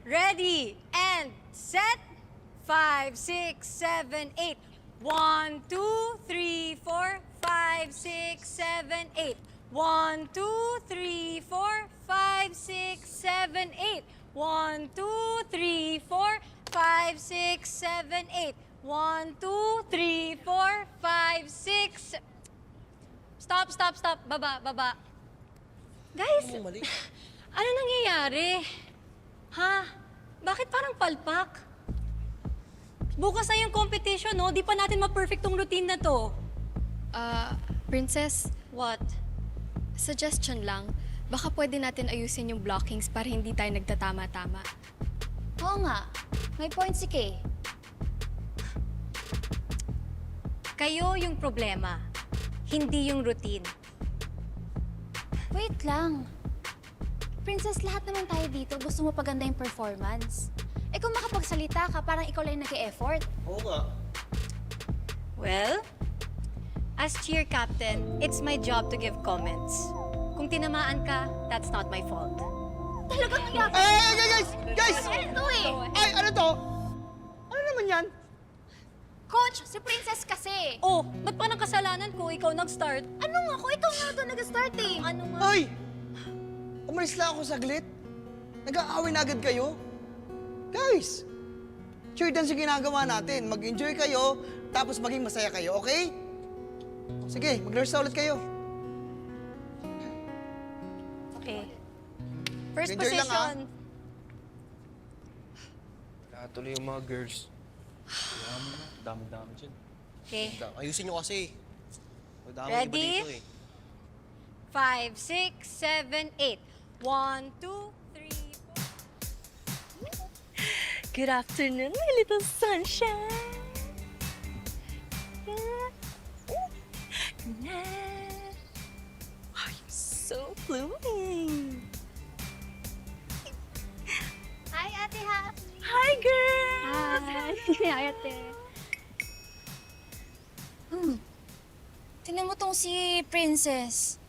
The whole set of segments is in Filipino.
Ready and set. 5, 6, 7, 8. 1, 2, 3, 4, 5, 6, 7, 8. 1, 2, 3, 4, 5, 6, 7, 8. 1, 2, 3, 4, 5, 6, 7, 8. 1, 2, 3, 4, 5, 6. Stop, stop, stop. Baba, baba. Guys, ano nangyayari? Ha? Bakit parang palpak? Bukas na yung competition, no? Di pa natin ma-perfect tong routine na to. Princess, What? suggestion lang. Baka pwede natin ayusin yung blockings para hindi tayo nagtatama-tama. Oo nga. May point si Kay. Kayo yung problema, hindi yung routine. Wait lang. Princess, lahat naman tayo dito gusto mo paganda yung performance. Eh kung makapagsalita ka, parang ikaw lang nag-e-effort. Oo nga. Well, as cheer captain, it's my job to give comments. Kung tinamaan ka, that's not my fault. Talagang yabang. Guys! Guys! Ano eh? Ay, ano to? Ano naman yan? Coach, si Princess kasi. Oh, ba't pa ng kasalanan ko? Ikaw nag-start. Ano nga ko? Ikaw nga ito nag-start eh. Ano nga? Ay! Umalis lang ako saglit. Nag-aaway na agad kayo. Guys! Cheer dance yung ginagawa natin. Mag-enjoy kayo, tapos maging masaya kayo, okay? Sige, mag-rehearse ulit kayo. Okay. First Enjoy lang, position. Tuloy yung mga girls. Dami-dami dyan. Okay. Ayusin nyo kasi. Madami Ready? iba dito eh. 5, 6, 7, 8. 1, 2, 3, 4. Good afternoon, my little sunshine. Wow, you're so blooming. Hi, Ate Ha. Hi, girl. Hi, Ate. Tingnan mo tong si Princess.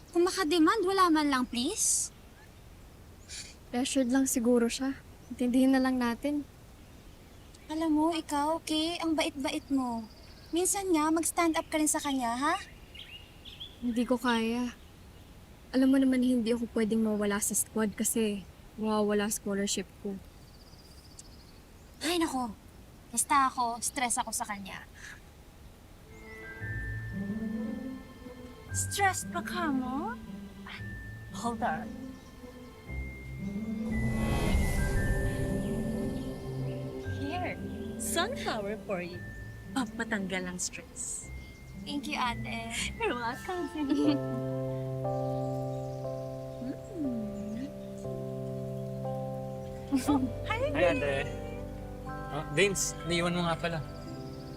Kung makademand, wala man lang, please. Pressured lang siguro siya. Intindihin na lang natin. Alam mo, ikaw, Kay, ang bait-bait mo. Minsan nga, mag-stand up ka rin sa kanya, ha? Hindi ko kaya. Alam mo naman hindi ako pwedeng mawala sa squad kasi mawawala scholarship ko. Ay, nako. Basta ako, stress ako sa kanya. Stressed pa ka mo? Hold on. Here, sunflower for you. Pampatanggal ang stress. Thank you, ate. You're welcome. Hi, Hi, ate. Oh, Vince, naiwan mo nga pala.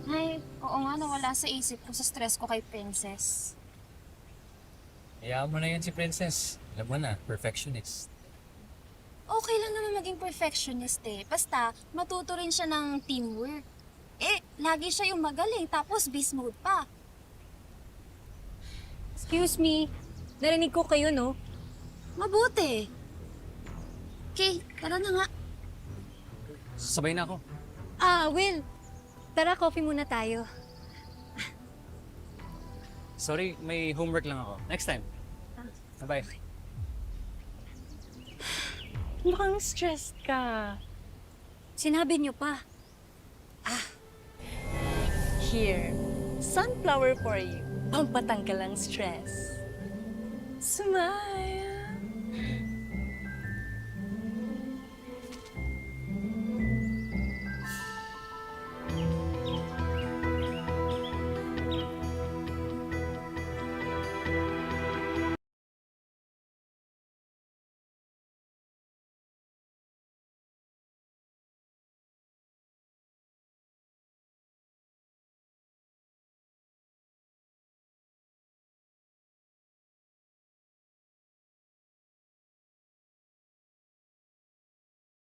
Ay, oo nga, nawala sa isip ko sa stress ko kay Princess. Hayaan mo na yan si Princess. Alam mo na, perfectionist. Okay lang naman maging perfectionist eh. Basta, matuto rin siya ng teamwork. Eh, lagi siya yung magaling, tapos beast mode pa. Excuse me. Narinig ko kayo, no? Mabuti. Okay, tara na nga. Sabay na ako. Will. Tara, coffee muna tayo. Sorry, may homework lang ako. Next time. Bye-bye. Mukhang stressed ka. Sinabi niyo pa. Here, sunflower for you. Pampatanggal ang stress. Smile.